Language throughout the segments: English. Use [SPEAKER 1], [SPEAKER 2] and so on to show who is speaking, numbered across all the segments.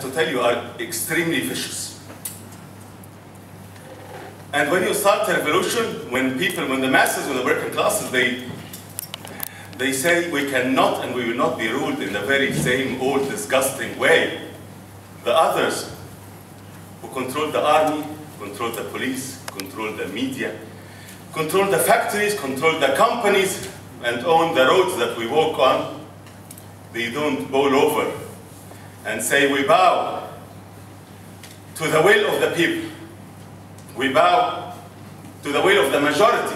[SPEAKER 1] to tell you, are extremely vicious. And when you start a revolution, when the masses, when the working classes, they say we cannot and we will not be ruled in the very same old disgusting way. The others who control the army, control the police, control the media, control the factories, control the companies, and own the roads that we walk on, they don't bowl over and say we bow to the will of the people. We bow to the will of the majority.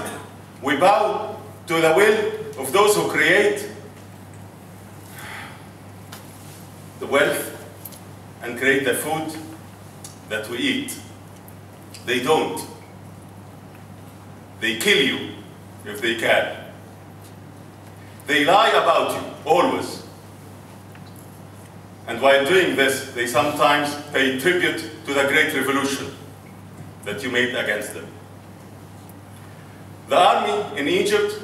[SPEAKER 1] We bow to the will of those who create the wealth and create the food that we eat. They don't. They kill you if they can. They lie about you, always. And while doing this, they sometimes pay tribute to the great revolution that you made against them. The army in Egypt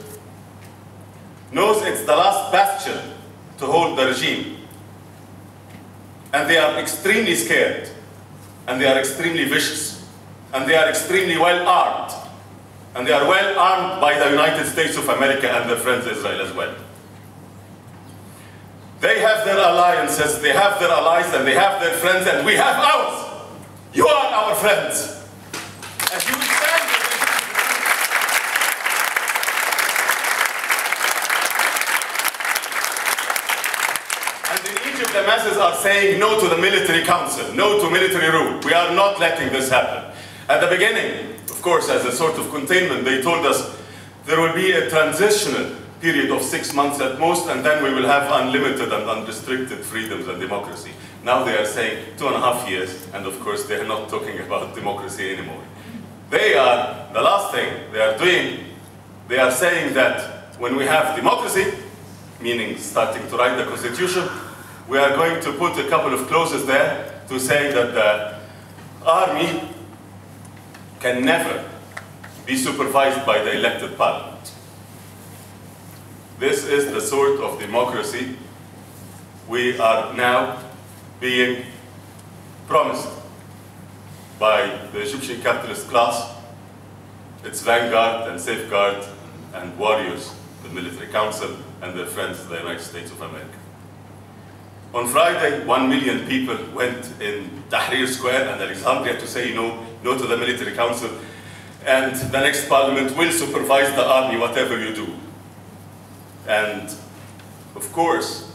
[SPEAKER 1] knows it's the last bastion to hold the regime. And they are extremely scared, and they are extremely vicious, and they are extremely well armed. And they are well armed by the United States of America and their friends Israel as well. They have their alliances, they have their allies, and they have their friends, and we have ours. You are our friends. And you will stand with them. And in Egypt, the masses are saying no to the military council, no to military rule. We are not letting this happen. At the beginning, of course, as a sort of containment, they told us there will be a transitional period of 6 months at most, and then we will have unlimited and unrestricted freedoms and democracy. Now they are saying 2.5 years, and of course they are not talking about democracy anymore. They are, the last thing they are doing, they are saying that when we have democracy, meaning starting to write the constitution, we are going to put a couple of clauses there to say that the army can never be supervised by the elected parliament. This is the sort of democracy we are now being promised by the Egyptian capitalist class, its vanguard and safeguard and warriors, the military council and their friends, the United States of America. On Friday, 1 million people went in Tahrir Square and Alexandria to say no to the military council, and the next parliament will supervise the army, whatever you do. And of course,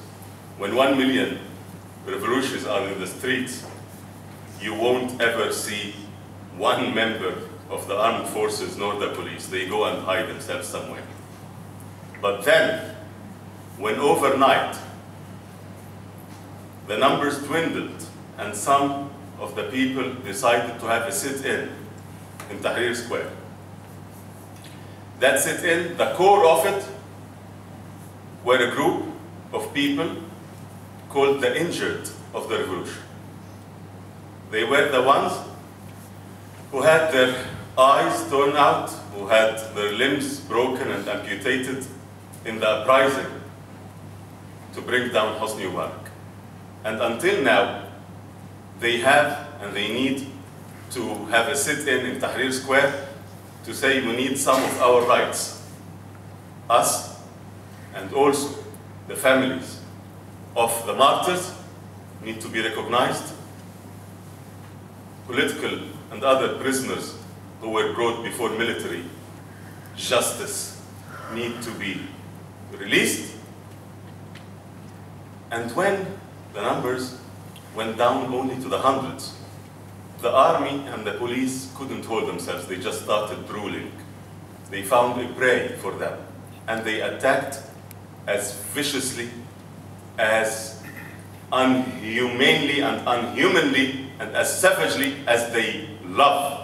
[SPEAKER 1] when 1 million revolutionaries are in the streets, you won't ever see one member of the armed forces nor the police. They go and hide themselves somewhere. But then, when overnight the numbers dwindled and some of the people decided to have a sit-in in Tahrir Square, that sit-in, the core of it, were a group of people called the injured of the revolution. They were the ones who had their eyes torn out, who had their limbs broken and amputated in the uprising to bring down Hosni Mubarak. And until now, they have and they need to have a sit-in Tahrir Square to say we need some of our rights. Us, and also the families of the martyrs, need to be recognized. Political and other prisoners who were brought before military justice need to be released. And when the numbers went down only to the hundreds, the army and the police couldn't hold themselves. They just started drooling. They found a prey for them, and they attacked as viciously, as unhumanely and unhumanly, and as savagely as they love